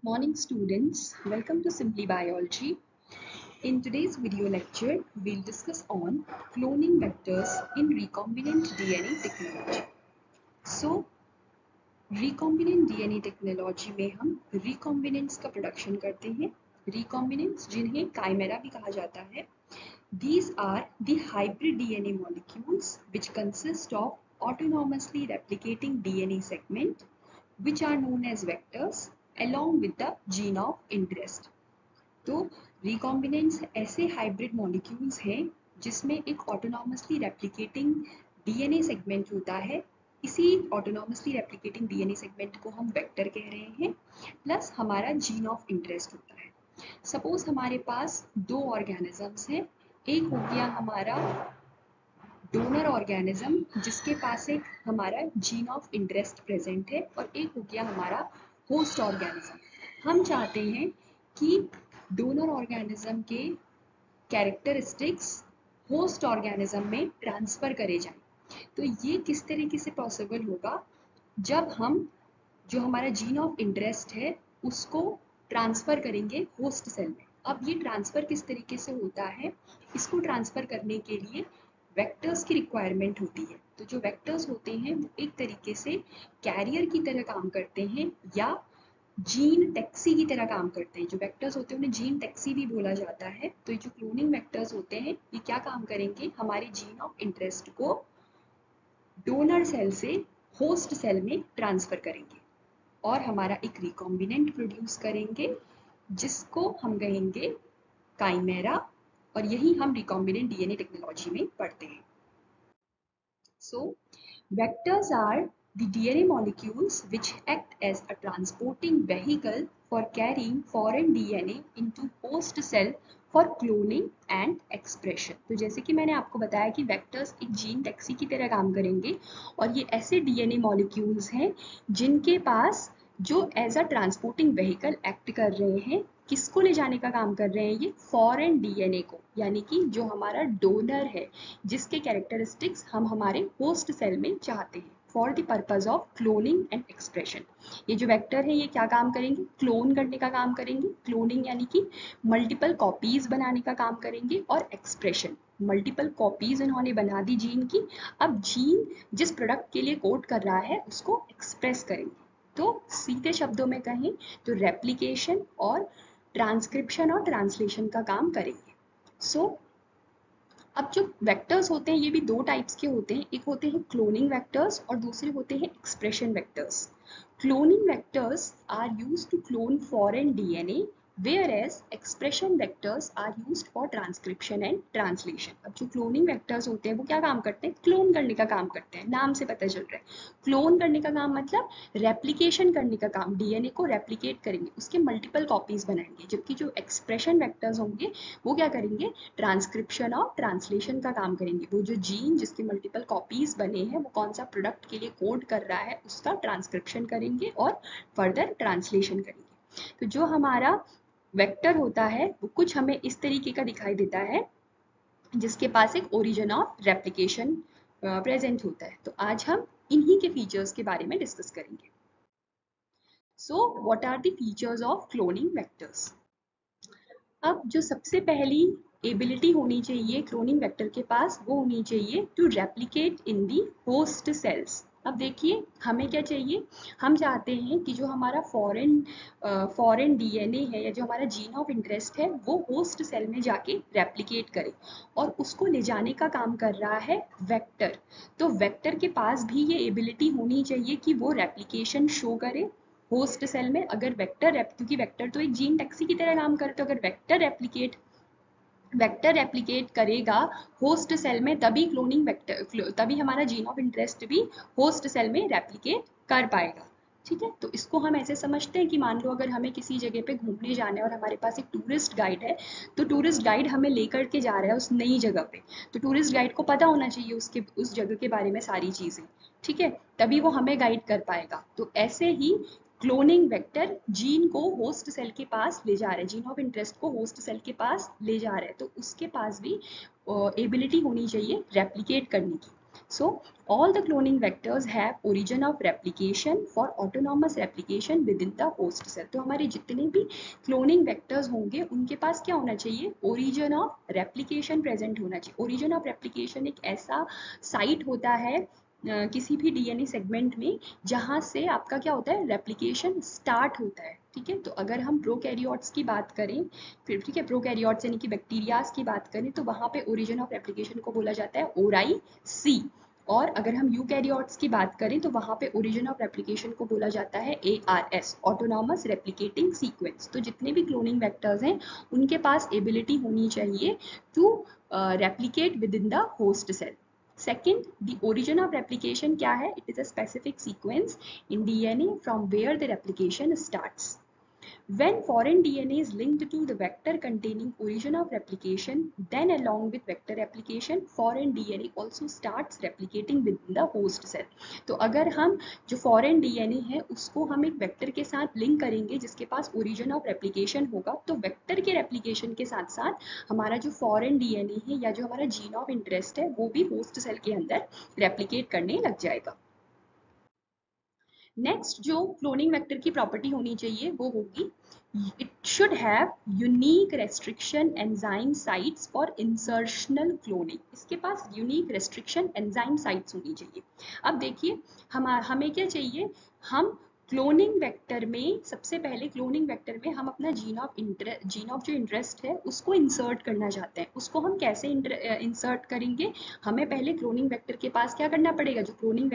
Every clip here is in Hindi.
Morning students, welcome to Simply Biology. In today's video lecture, we'll discuss on cloning vectors in recombinant DNA technology. So, recombinant DNA technology में हम recombinants का production करते हैं. Recombinants जिन्हें chimera भी कहा जाता है. These are the hybrid DNA molecules which consist of autonomously replicating DNA segment which are known as vectors along with the gene of interest. तो रिकॉम्बिनेंट्स ऐसे हाइब्रिड मॉलिक्यूल्स हैं जिसमें एक ऑटोनॉमसली रेप्लिकेटिंग डीएनए सेगमेंट होता है. इसी ऑटोनॉमसली रेप्लिकेटिंग डीएनए सेगमेंट को हम वेक्टर कह रहे हैं, प्लस हमारा जीन ऑफ इंटरेस्ट होता है. सपोज हमारे पास दो ऑर्गेनिजम्स हैं. एक हो गया हमारा डोनर ऑर्गेनिज्म जिसके पास एक हमारा जीन ऑफ इंटरेस्ट प्रेजेंट है, और एक हो गया हमारा होस्ट ऑर्गेनिज्म. हम चाहते हैं कि डोनर ऑर्गेनिज्म के कैरेक्टरिस्टिक्स होस्ट ऑर्गेनिज्म में ट्रांसफर करे जाएं. तो ये किस तरीके से पॉसिबल होगा? जब हम जो हमारा जीन ऑफ इंटरेस्ट है उसको ट्रांसफर करेंगे होस्ट सेल में. अब ये ट्रांसफर किस तरीके से होता है? इसको ट्रांसफर करने के लिए वेक्टर्स की रिक्वायरमेंट होती है. तो जो वेक्टर्स होते हैं वो एक तरीके से कैरियर की तरह काम करते हैं या जीन टैक्सी की तरह काम करते हैं. जो वेक्टर्स होते हैं उन्हें जीन टैक्सी भी बोला जाता है. तो ये जो क्लोनिंग वेक्टर्स होते हैं ये क्या काम करेंगे? हमारे जीन ऑफ इंटरेस्ट को डोनर सेल से होस्ट सेल में ट्रांसफर करेंगे और हमारा एक रिकॉम्बिनेंट प्रोड्यूस करेंगे जिसको हम कहेंगे काइमेरा, और यही हम रिकॉम्बिनेंट डीएनए टेक्नोलॉजी में पढ़ते हैं. So vectors are the DNA molecules which act as a transporting vehicle for carrying foreign DNA into host cell for cloning and expression. तो जैसे कि मैंने आपको बताया कि वेक्टर्स एक जीन टैक्सी की तरह काम करेंगे, और ये ऐसे डीएनए मॉलिक्यूल्स हैं जिनके पास जो as a transporting vehicle act कर रहे हैं. किसको ले जाने का काम कर रहे हैं? ये फॉरेन डीएनए को, यानी कि जो हमारा डोनर है जिसके कैरेक्टरिस्टिक्स हम हमारे होस्ट सेल में चाहते हैं, for the purpose of cloning and expression. ये जो वेक्टर है ये क्या काम करेंगे? क्लोन करने का काम करेंगे. क्लोनिंग यानी कि मल्टीपल कॉपीज बनाने का काम करेंगे, और एक्सप्रेशन मल्टीपल कॉपीज इन्होंने बना दी जीन की. अब जीन जिस प्रोडक्ट के लिए कोड कर रहा है उसको एक्सप्रेस करेंगे. तो सीधे शब्दों में कहें तो रेप्लिकेशन और ट्रांसक्रिप्शन और ट्रांसलेशन का काम करेंगे. सो अब जो वेक्टर्स होते हैं ये भी दो टाइप्स के होते हैं. एक होते हैं क्लोनिंग वेक्टर्स और दूसरे होते हैं expression vectors. Cloning vectors are used to clone foreign DNA, whereas expression vectors are used for transcription and translation. अब जो क्लोनिंग वेक्टर्स होते हैं वो क्या काम करते हैं? क्लोन करने का काम करते हैं. नाम से पता चल रहा है क्लोन करने का काम मतलब रेप्लिकेशन करने का काम. डीएनए को रेप्लिकेट करेंगे, उसके मल्टीपल कॉपीज बनाएंगे. जबकि जो एक्सप्रेशन वेक्टर्स होंगे वो क्या करेंगे? ट्रांसक्रिप्शन और ट्रांसलेशन का काम करेंगे. वो जो जीन जिसके मल्टीपल कॉपीज बने हैं वो कौन सा प्रोडक्ट के लिए कोड कर रहा है उसका ट्रांसक्रिप्शन करेंगे और फर्दर ट्रांसलेशन करेंगे. तो जो हमारा वेक्टर होता है वो कुछ हमें इस तरीके का दिखाई देता है जिसके पास एक ओरिजिन ऑफ रेप्लिकेशन प्रेजेंट होता है. तो आज हम इन्हीं के फीचर्स के बारे में डिस्कस करेंगे. So what are the features of cloning vectors? अब जो सबसे पहली एबिलिटी होनी चाहिए क्लोनिंग वेक्टर के पास वो होनी चाहिए to replicate in the host cells. अब देखिए हमें क्या चाहिए? हम चाहते हैं कि जो हमारा फॉरेन डीएनए है या जो हमारा जीन ऑफ इंटरेस्ट है वो होस्ट सेल में जाके रेप्लिकेट करे, और उसको ले जाने का काम कर रहा है वेक्टर. तो वेक्टर के पास भी ये एबिलिटी होनी चाहिए कि वो रेप्लिकेशन शो करे होस्ट सेल में. अगर क्योंकि वेक्टर तो एक जीन टैक्सी की तरह काम करे, तो अगर वेक्टर रेप्लिकेट करेगा होस्ट सेल में तभी हमारा जीन ऑफ इंटरेस्ट भी होस्ट सेल में रेप्लिकेट कर पाएगा. ठीक है, तो इसको हम ऐसे समझते हैं कि मान लो अगर हमें किसी जगह पे घूमने जाना है और हमारे पास एक टूरिस्ट गाइड है, तो टूरिस्ट गाइड हमें लेकर के जा रहा है उस नई जगह पे, तो टूरिस्ट गाइड को पता होना चाहिए उस जगह के बारे में सारी चीजें. ठीक है, तभी वो हमें गाइड कर पाएगा. तो ऐसे ही क्लोनिंग वेक्टर जीन को होस्ट सेल के पास ले जा रहा है, जीन ऑफ इंटरेस्ट को होस्ट सेल के पास ले जा रहा है, तो उसके पास भी एबिलिटी होनी चाहिए रेप्लिकेट करने की. So all the cloning vectors have origin of replication for autonomous replication within the host cell. तो हमारे जितने भी cloning vectors होंगे उनके पास क्या होना चाहिए, origin of replication present होना चाहिए. origin of replication एक ऐसा site होता है किसी भी डीएनए सेगमेंट में जहां से आपका क्या होता है, रेप्लिकेशन स्टार्ट होता है. ठीक है, तो अगर हम प्रोकैरियोट्स की बात करें, फिर ठीक है प्रोकैरियोट्स यानी कि बैक्टीरियाज की बात करें, तो वहां पे ओरिजिन ऑफ रेप्लिकेशन को बोला जाता है ओराई सी. और अगर हम यूकैरियोट्स की बात करें तो वहां पे ओरिजिन ऑफ रेप्लिकेशन को बोला जाता है ARS, ऑटोनॉमस रेप्लिकेटिंग सीक्वेंस. तो जितने भी क्लोनिंग वेक्टर्स हैं उनके पास एबिलिटी होनी चाहिए to replicate within the host cell. Second, the origin of replication क्या है? It is a specific sequence in DNA from where the replication starts. When foreign DNA is linked to the vector containing origin of replication, then along with vector replication, foreign DNA also starts replicating within the host cell. तो अगर हम जो foreign DNA है उसको हम एक vector के साथ link करेंगे जिसके पास origin of replication होगा, तो vector के replication के साथ साथ हमारा जो foreign DNA है या जो हमारा gene of interest है वो भी host cell के अंदर replicate करने लग जाएगा. नेक्स्ट जो क्लोनिंग वेक्टर की प्रॉपर्टी होनी चाहिए वो होगी, it should have unique restriction enzyme sites for insertional cloning. इसके पास यूनिक रेस्ट्रिक्शन एंजाइम साइट्स होनी चाहिए. अब देखिए हमें क्या चाहिए, हम क्लोनिंग वेक्टर में सबसे पहले क्लोनिंग वेक्टर में हम अपना जीन ऑफ जो इंटरेस्ट है उसको इंसर्ट करना चाहते हैं. उसको हम कैसे इंसर्ट करेंगे, हमें पहले क्लोनिंग वेक्टर के पास क्या करना पड़ेगा, जो क्लोनिंग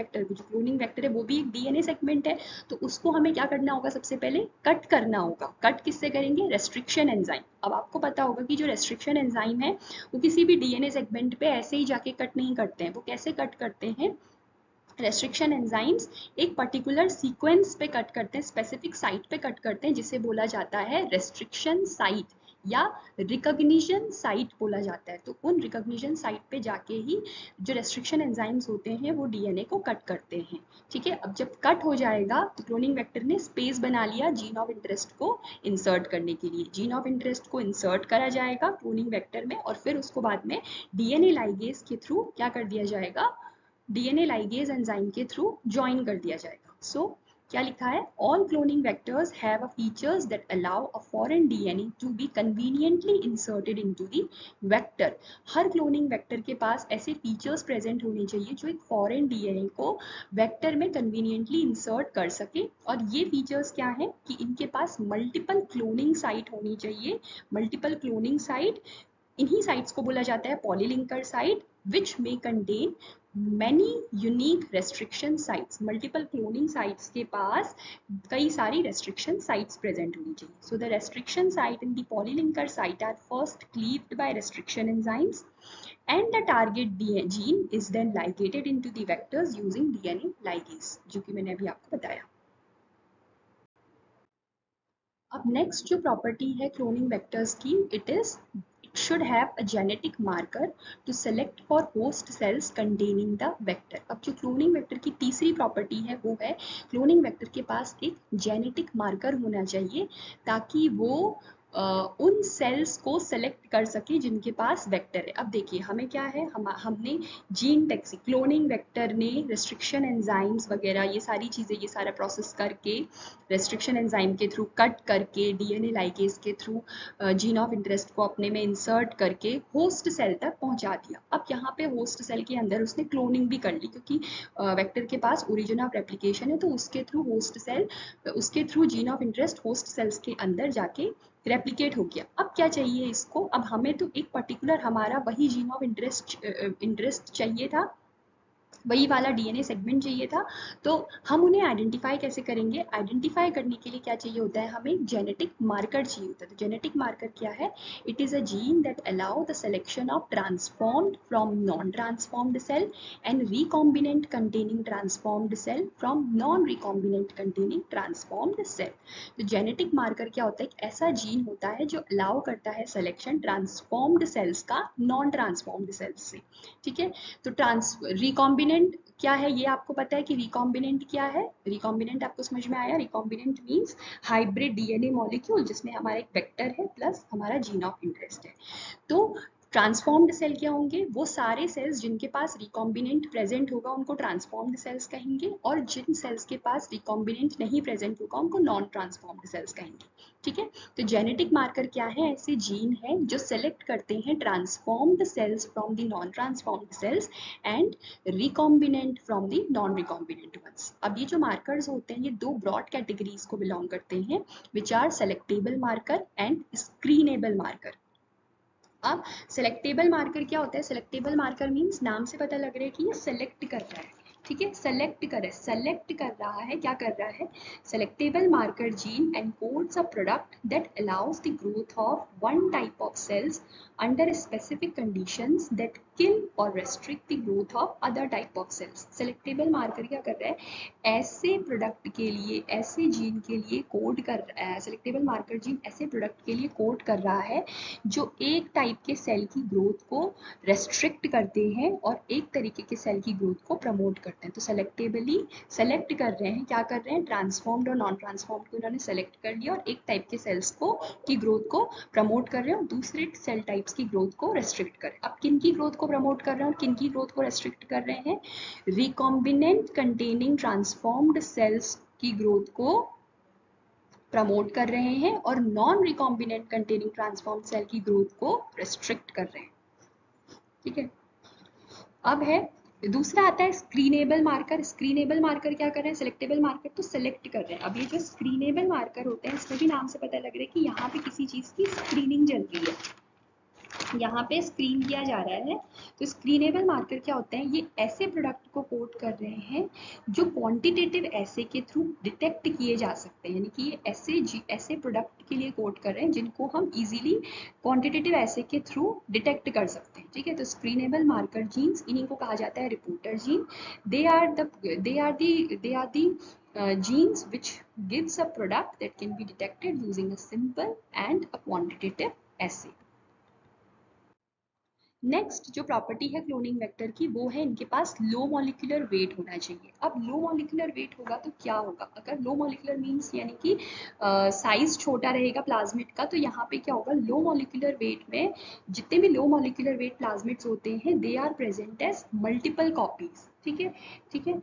वेक्टर है वो भी एक डीएनए सेगमेंट है, तो उसको हमें क्या करना होगा, सबसे पहले कट करना होगा. कट किससे करेंगे, रेस्ट्रिक्शन एंजाइम. अब आपको पता होगा कि जो रेस्ट्रिक्शन एंजाइम है वो किसी भी डीएनए सेगमेंट पे ऐसे ही जाके कट नहीं करते हैं. वो कैसे कट करते हैं, रेस्ट्रिक्शन एंजाइम्स एक पर्टिकुलर सीक्वेंस पे कट करते हैं, स्पेसिफिक साइट पे कट करते हैं जिसे बोला जाता है रेस्ट्रिक्शन साइट या रिकॉग्निशन साइट बोला जाता है. तो उन रिकॉग्निशन साइट पे जाके ही जो रेस्ट्रिक्शन एंजाइम्स होते हैं वो डीएनए को कट करते हैं. ठीक है, अब जब कट हो जाएगा तो क्लोनिंग वेक्टर ने स्पेस बना लिया जीन ऑफ इंटरेस्ट को इंसर्ट करने के लिए. जीन ऑफ इंटरेस्ट को इंसर्ट करा जाएगा क्लोनिंग वेक्टर में और फिर उसको बाद में डीएनए लाइगेज के थ्रू क्या कर दिया जाएगा, डीएनए लाइगेज एंजाइम के थ्रू ज्वाइन कर दिया जाएगा. सो क्या लिखा है, all cloning vectors have a features that allow a foreign DNA to be conveniently inserted into the vector. हर क्लोनिंग वेक्टर के पास ऐसे फीचर्स प्रेजेंट होने चाहिए जो एक फॉरेन डीएनए को वेक्टर में कन्वीनियंटली इंसर्ट कर सके. और ये फीचर्स क्या है कि इनके पास मल्टीपल क्लोनिंग साइट होनी चाहिए. मल्टीपल क्लोनिंग साइट, इन्हीं साइट्स को बोला जाता है polylinker site, which may contain many unique restriction sites. Multiple cloning sites के पास कई सारी restriction sites present होनी चाहिए. So the restriction site in the polylinker site are first cleaved by restriction enzymes and the target gene is then ligated into the vectors using DNA ligase, जो कि मैंने अभी आपको बताया. अब नेक्स्ट जो प्रॉपर्टी है क्लोनिंग वेक्टर्स की, it is it should have a genetic marker to select for host cells containing the vector. अब जो क्लोनिंग वेक्टर की तीसरी प्रॉपर्टी है वो है क्लोनिंग वेक्टर के पास एक जेनेटिक मार्कर होना चाहिए ताकि वो उन सेल्स को सेलेक्ट कर सके जिनके पास वेक्टर है. अब देखिए हमें क्या है, हमने जीन टैक्सी, क्लोनिंग वेक्टर ने रेस्ट्रिक्शन एंजाइम्स वगैरह ये सारी चीज़ें, ये सारा प्रोसेस करके रेस्ट्रिक्शन एंजाइम के थ्रू कट करके डीएनए लाइगेज के थ्रू जीन ऑफ इंटरेस्ट को अपने में इंसर्ट करके होस्ट सेल तक पहुंचा दिया. अब यहाँ पे होस्ट सेल के अंदर उसने क्लोनिंग भी कर ली क्योंकि वेक्टर के पास ओरिजिन ऑफ रेप्लिकेशन है, तो उसके थ्रू होस्ट सेल, उसके through gene of interest host cells के अंदर जाके रेप्लिकेट हो गया. अब क्या चाहिए इसको, अब हमें तो एक पर्टिकुलर हमारा वही जीन ऑफ इंटरेस्ट चाहिए था, वही वाला डीएनए सेगमेंट चाहिए था. तो हम उन्हें आइडेंटिफाई कैसे करेंगे, आइडेंटिफाई करने के लिए क्या चाहिए होता है, हमें जेनेटिक मार्कर चाहिए होता है. तो जेनेटिक मार्कर क्या है, it is a gene that allow the selection of transformed from non transformed cell and recombinant containing transformed cell from non recombinant containing transformed cell. तो जेनेटिक मार्कर क्या होता है, एक ऐसा जीन होता है जो अलाउ करता है सिलेक्शन ट्रांसफॉर्म्ड सेल्स का नॉन ट्रांसफॉर्म्ड सेल्स से. ठीक है, तो रिकॉम्बिनेंट क्या है ये आपको पता है कि रिकॉम्बिनेंट क्या है, रिकॉम्बिनेंट आपको समझ में आया. Recombinant means hybrid DNA molecule जिसमें हमारा एक वेक्टर है प्लस हमारा जीन ऑफ इंटरेस्ट है. तो ट्रांसफॉर्म्ड सेल क्या होंगे? वो सारे सेल्स जिनके पास रिकॉम्बिनेंट प्रेजेंट होगा उनको ट्रांसफॉर्म्ड सेल्स कहेंगे, और जिन सेल्स के पास रिकॉम्बिनेंट नहीं प्रेजेंट होगा उनको नॉन ट्रांसफॉर्म्ड सेल्स कहेंगे। ठीक है, तो जेनेटिक मार्कर क्या है? ऐसे जीन है जो सेलेक्ट करते हैं transformed cells from the non transformed cells and recombinant from the non recombinant ones. अब ये जो मार्कर्स होते हैं ये दो ब्रॉड कैटेगरीज को बिलोंग करते हैं, which are selectable marker and screenable marker. अब सेलेक्टेबल मार्कर क्या होता है? सेलेक्टेबल मार्कर मीन्स नाम से पता लग रहा है कि ये सेलेक्ट कर रहा है। ठीक है, सेलेक्ट कर रहा है, क्या कर रहा है? Selectable marker gene encodes a product that allows the growth of one type of cells under specific conditions that kill or restrict the growth of other type of cells. Selectable marker क्या कर रहा है? ऐसे प्रोडक्ट के लिए, ऐसे जीन के लिए कोड कर रहा है, सेलेक्टेबल मार्कर जीन ऐसे प्रोडक्ट के लिए कोड कर रहा है जो एक टाइप के सेल की ग्रोथ को रेस्ट्रिक्ट करते हैं और एक तरीके के सेल की ग्रोथ को प्रमोट करते हैं। तो सेलेक्टेबली सेलेक्ट कर रहे हैं, क्या कर रहे हैं? ट्रांसफॉर्म्ड और नॉन ट्रांसफॉर्म्ड को उन्होंने सेलेक्ट कर लिया और एक टाइप के सेल्स को की ग्रोथ को प्रमोट कर रहे हैं और दूसरे सेल टाइप्स की ग्रोथ को रेस्ट्रिक्ट कर रहे हैं। अब किन की ग्रोथ को प्रमोट कर रहे हैं और किन की ग्रोथ को रेस्ट्रिक्ट कर रहे हैं? रिकॉम्बिनेंट कंटेनिंग ट्रांसफॉर्म्ड सेल्स की ग्रोथ को प्रमोट कर रहे हैं और non recombinant containing transform cell की ग्रोथ को रेस्ट्रिक्ट कर रहे हैं। ठीक है, अब है दूसरा आता है स्क्रीनेबल मार्कर। स्क्रीनेबल मार्कर क्या कर रहे हैं? सेलेक्टेबल मार्कर तो सेलेक्ट कर रहे हैं। अब ये जो स्क्रीनेबल मार्कर होते हैं इसमें भी नाम से पता लग रहा है कि यहाँ पे किसी चीज की स्क्रीनिंग चल रही है, यहाँ पे स्क्रीन किया जा रहा है। तो स्क्रीनेबल मार्कर क्या होते हैं? ये ऐसे प्रोडक्ट को कोड कर रहे हैं जो क्वांटिटेटिव ऐसे के थ्रू डिटेक्ट किए जा सकते हैं, यानी कि ये ऐसे प्रोडक्ट के लिए कोड कर रहे हैं जिनको हम इजीली क्वांटिटेटिव ऐसे के थ्रू डिटेक्ट कर सकते हैं। ठीक है, तो स्क्रीनेबल मार्कर जीन्स, इन्हीं को कहा जाता है reporter gene. They are the genes which gives a product that can be detected using a simple and a quantitative assay. Next जो प्रॉपर्टी है क्लोनिंग वेक्टर की वो है इनके पास लो मॉलिक्यूलर वेट होना चाहिए। अब लो मॉलिक्यूलर वेट होगा तो क्या होगा? अगर लो मॉलिक्यूलर मीन्स यानी कि साइज छोटा रहेगा प्लाज्मिड का, तो यहाँ पे क्या होगा? लो मॉलिक्यूलर वेट में जितने भी लो मॉलिक्यूलर वेट प्लाज्मिड्स होते हैं they are present as multiple copies. ठीक है, ठीक है,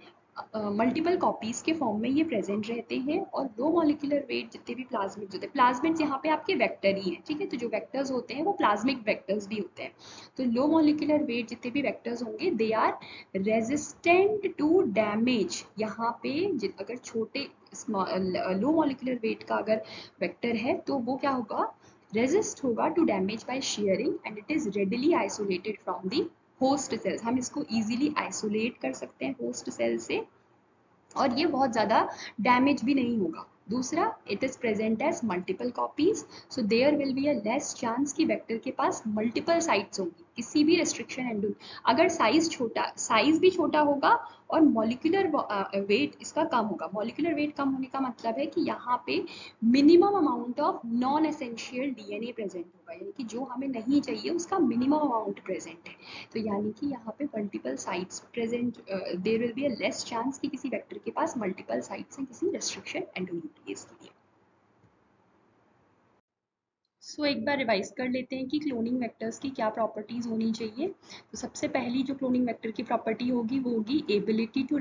मल्टीपल कॉपीज के फॉर्म में ये प्रेजेंट रहते हैं और लो मॉलिक्यूलर वेट जितने भी प्लाज्मिड्स होते हैं, प्लाज्मिड्स यहाँ पे आपके वेक्टर ही हैं। ठीक है, तो जो वेक्टर्स होते हैं वो प्लाज्मिक वेक्टर्स भी होते हैं। तो लो मॉलिक्यूलर वेट जितने भी वेक्टर्स होंगे they are resistant to damage. यहाँ पे अगर छोटे लो मॉलिक्यूलर वेट का अगर वेक्टर है तो वो क्या होगा? रेजिस्ट होगा to damage by shearing and it is readily isolated from the host cells. हम इसको इजीली आइसोलेट कर सकते हैं होस्ट सेल से और ये बहुत ज़्यादा डैमेज भी नहीं होगा। दूसरा, it is present as multiple copies, so there will be a less chance कि वेक्टर के पास मल्टीपल साइट्स होंगी किसी भी रेस्ट्रिक्शन एंड अगर साइज भी छोटा होगा और मॉलिक्यूलर वेट इसका कम होगा। मॉलिक्यूलर वेट कम होने का मतलब है कि यहाँ पे minimum amount of non essential DNA present होगा, यानी कि जो हमें नहीं चाहिए उसका मिनिमम अमाउंट प्रेजेंट है। तो यानी कि यहाँ पे multiple sites present, there will be a less chance कि किसी वेक्टर के पास मल्टीपल साइट्स हैं किसी रेस्ट्रिक्शन एंडोन्यूक्लियस के लिए। सो एक बार रिवाइज कर लेते हैं कि क्लोनिंग वेक्टर्स की क्या प्रॉपर्टीज होनी चाहिए। तो सबसे पहली जो क्लोनिंग वेक्टर की प्रॉपर्टी होगी वो होगी एबिलिटी टू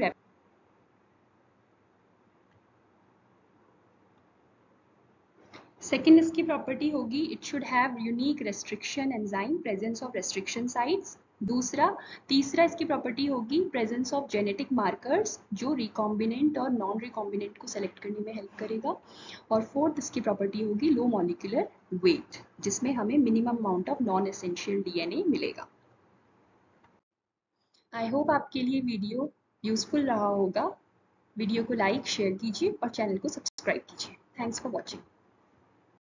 सेकेंड इसकी प्रॉपर्टी होगी it should have unique restriction enzyme, presence of restriction sites. तीसरा इसकी प्रॉपर्टी होगी प्रेजेंस ऑफ जेनेटिक मार्कर्स जो रिकॉम्बिनेंट और नॉन रिकॉम्बिनेंट को सेलेक्ट करने में हेल्प करेगा। और फोर्थ इसकी प्रॉपर्टी होगी लो मॉलिक्यूलर वेट जिसमें हमें minimum amount of non essential DNA मिलेगा। आई होप आपके लिए वीडियो यूजफुल रहा होगा। वीडियो को लाइक शेयर कीजिए और चैनल को सब्सक्राइब कीजिए। Thanks for watching.